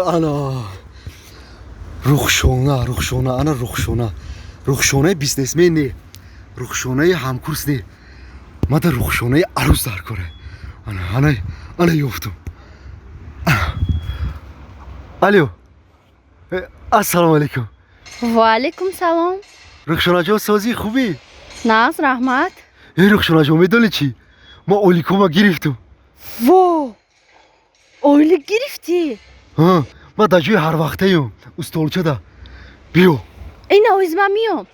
انا رخشونه انا رخشونه بیزنسمن نه رخشونه همکورس نه ما در رخشونه عروس در کاره انا یفتم الو السلام علیکم و علیکم سلام. رخشونه جان سازی خوبی؟ ناز رحمت. رخشونه جان میدونی چی؟ ما اولیکوما گرفتم. وا اولی گرفتی؟ ها ما در جوی هر وقته ایم استولچه ده بیو این اویز من میام.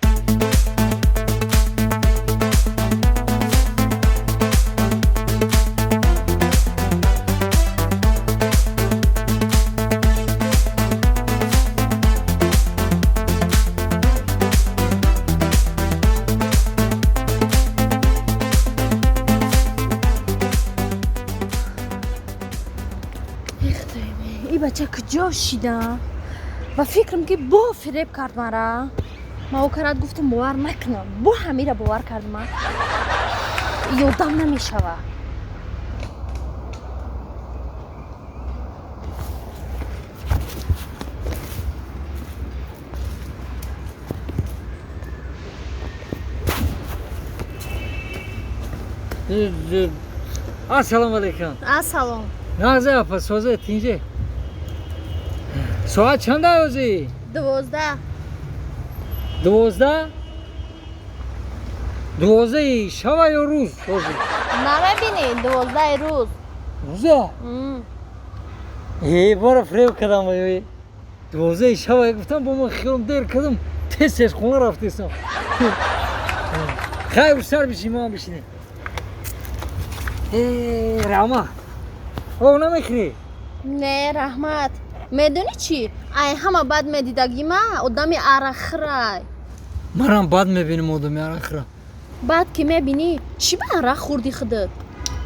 این بچه کجا شیدم و فکرم که با فریب کرد مرا ما او کرد گفتم باور نکنم با همه را باور کرد من یادم نمیشوه السلام علیکم. سلام. نازه اپا سوزه تینجه ساعت چنده اوزی؟ 12 12 شب یا روز اوزی؟ نمیبینی 12 روز روزه؟ بارا فریب کدام بایوی 12 شب گفتم با من خیلم دیر کدام تست خونه رفتیستم خیلی سر بشیم ما هم بشینیم راما او نمیخری؟ نه رحمت میدونی چی؟ ای همه بد میدیدگی ما آدمی عرق منم بد میبینم آدمی عرق بعد که میبینی چی به عرق خوردی خودت؟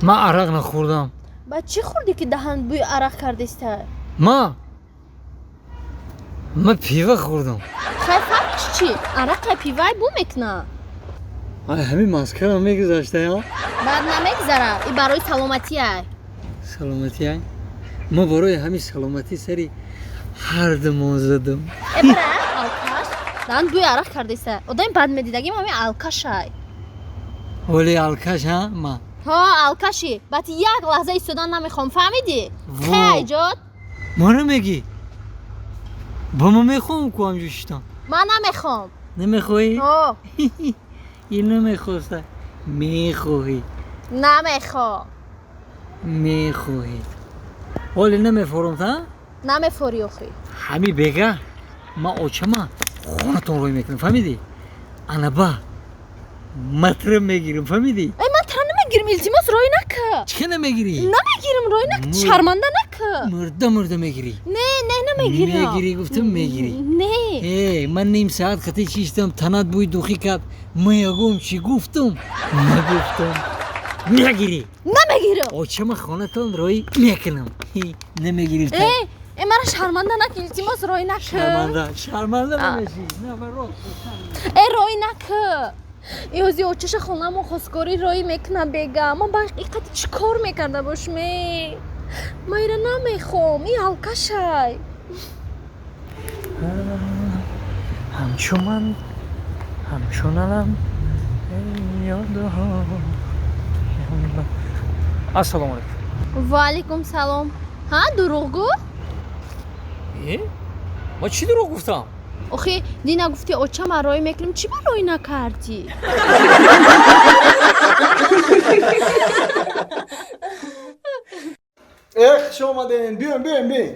من عرق نخوردم. بعد چی خوردی که دهن بوی عرق کردیسته؟ من پیوه خوردم. خیلی فرقش چی؟ عرق پیوه بو میکنه همین ماسکر هم میگذاشته ها؟ بعد نمیگذاره این برای سلامتی های سلامتی های؟ ما برای همین سلامتی سری هر دمان زدم برای الکش دهن بوی عرق کردیسته آدم بد میدیدگیم همین الکش های ولی الکش ها ما ها الکشی بعد یک لحظه ایستادن نمیخوام فهمیدی؟ خیلی ایجاد ما نمیگی با ما میخوام که همجور شدم من نمیخوام نمیخوایی؟ ها این نمیخواسته میخوایی نمیخوام میخوایی ولی نمیفورم تا؟ نمیفوری اخی همی بگه ما اوچما خونتون روی میکنم فهمیدی؟ انا با مطرم میگیرم فهمیدی؟ ای من تر نمیگیرم التماس روی نکه چه نمیگیری؟ نمیگیرم روی نکه شرمنده نکه مرده میگیری نه نمیگیرم میگیری گفتم میگیری نه من نیم ساعت خطی چیستم تنت بوی دوخی کرد میگم چی گفتم نگفتم میگیری نمیگیرم اوچما خونتون روی میکنم نمیگیری تا ای مرا شرمنده نکه التماس روی نکه شرمنده نمیشی نه برو ای روی نکه ایوزی اوچش خونم و خواستگاری روی میکنه بگم من با حقیقت چی کار میکرده باش ما ایره نمیخوام این حلقه های همچون همچونم یادها السلام علیکم و علیکم سلام ها دروغ گو؟ ما چی دروغ گفتم؟ آخه دینا گفتی اوچه ما روی میکنیم چی با روی نکردی؟ خوش آمدین بیاین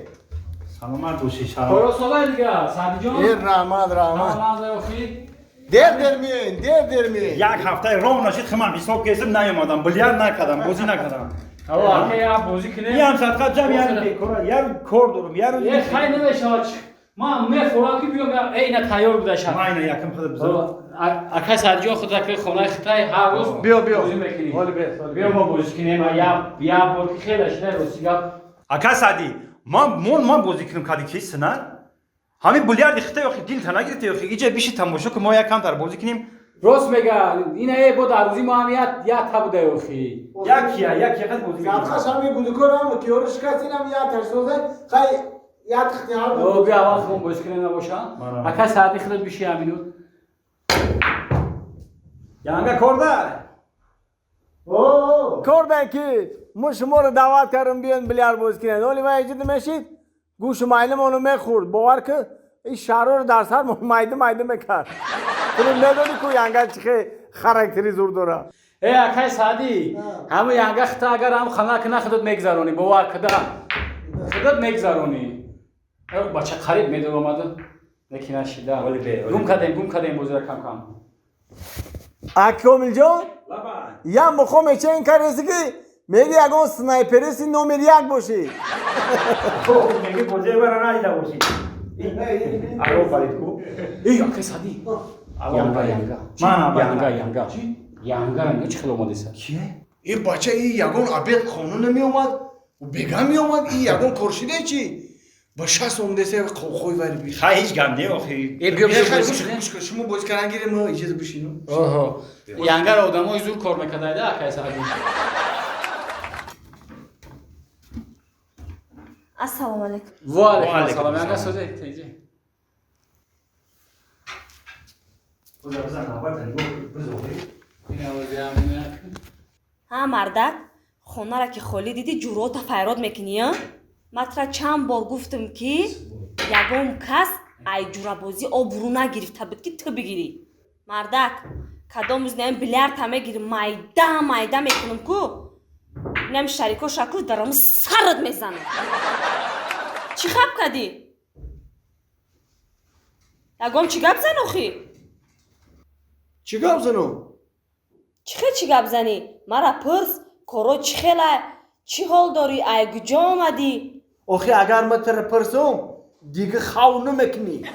سلامت باشی سلام خلاص دیگه سعدی جان رحمت نازه اخی در میین یک هفته راه نشید خمام حساب کردم نیومدم بلیارد نکردم بازی نکردم آقا که یا بازی کنه میام صدقه جمع یار بیکار یار کار دارم یار یه خیلی نمیشه ما خوراکی بیام عین تیار بوده شب ما اینا یکم خود بزن اکا سعدی جان خود که خونه خطای هر روز بیا بازی میکنی بیا ما بازی کنیم یا بار که خیلی شده روسیگا اکا سعدی ما بازی کنیم کدی کیست نه همین بلیارد خطه یا دل تا نگیرته یا اینجا بیشی تماشا که ما یکم تر بازی کنیم راست میگه اینه بود عروضی محمد یا تبوده اوخی یکی قد بازی زادخش همی بوده کنم که یورش کسی نم یا ترسوزه خیلی یا تختیار او بیا اول خون باش کنه نباشم اکا ساعتی خیلی بیشی همینو یانگا کرده کرده که ما شما رو دعوت کردم بیان بیلیار بازی کنید ولی ما اجازه میشید گوش مایلم اونو میخورد باور که این شهر رو در سر مایده میکرد تو نداری که یانگا چه خاراکتری زور داره ای اکای سادی همه یانگا خطا اگر هم خانه کنه خودت میگذارونی باور کده خودت میگذارونی بچه خرید میدو اومده یکی نشیده گم کردیم بزرگ کم اکرامل جان یا مخوام ایچه این کار رسی که میگی اگه سنایپریسی نومر 1 باشی میگه بازی برا ندیده باشی آرو فرید کو ای اکای سادی یانگا چه خیلی اومده سر این بچه این یگون عبید خانون نمی اومد و بگم می اومد این یگون کرشیده چی؟ با 60 اومده سه خوی وری بی خیلی هیچ گنده آخی ای بیا شما باز کردن گیره ما اجازه بشینو اوه یانگا رو آدم های زور کار میکرده ایده اکای سادی السلام علیکم و علیکم السلام یانگا سوزه تیجی ها مردک خونه را که خالی دیدی جورات فیراد میکنی ها؟ مطرح چند بار گفتم که یگم کس ای جورا بازی آبرو نگرفته بود که تو بگیری مردک کدام از نیم بیلیارد همه گیری مایده میکنم که نیم شریکو شکل درم سرد میزنم چی خب کردی؟ یگم چی گپ زن اخی؟ چی گم زنو؟ چی گپ زنی؟ مرا پرس کارو چی خیله؟ چی حال داری؟ ای کجا آمدی؟ آخی اگر من تر پرسم دیگه خواو نمیکنی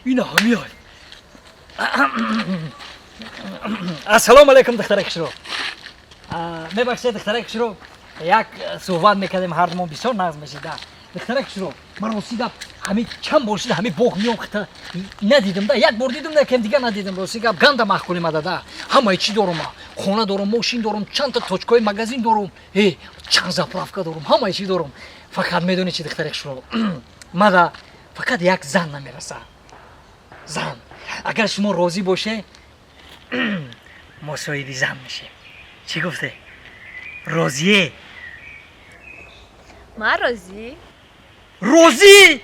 این همی های السلام علیکم دخترک شروع میبخشید دخترک شروع یک صحبت میکردیم هر دومان بسیار نظم میشیده دخترک شروع من راستی گپ همین چند بار شده همین باغ میام خطا ندیدم ده یک بار دیدم ده که دیگه ندیدم راستی گپ گند محکولی مداده همه چی دارم خانه دارم ماشین دارم چند تا توچکای مغازین دارم چند زاپلافکا دارم همه چی دارم فقط میدونی چی دخترک شروع مدا فقط یک زن نمیرسه زن اگر شما راضی باشه مصاحبه زن میشه چی گفته راضیه من راضی راضی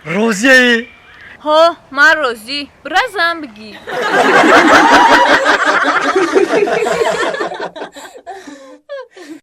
راضیه ها من راضی برازم بگی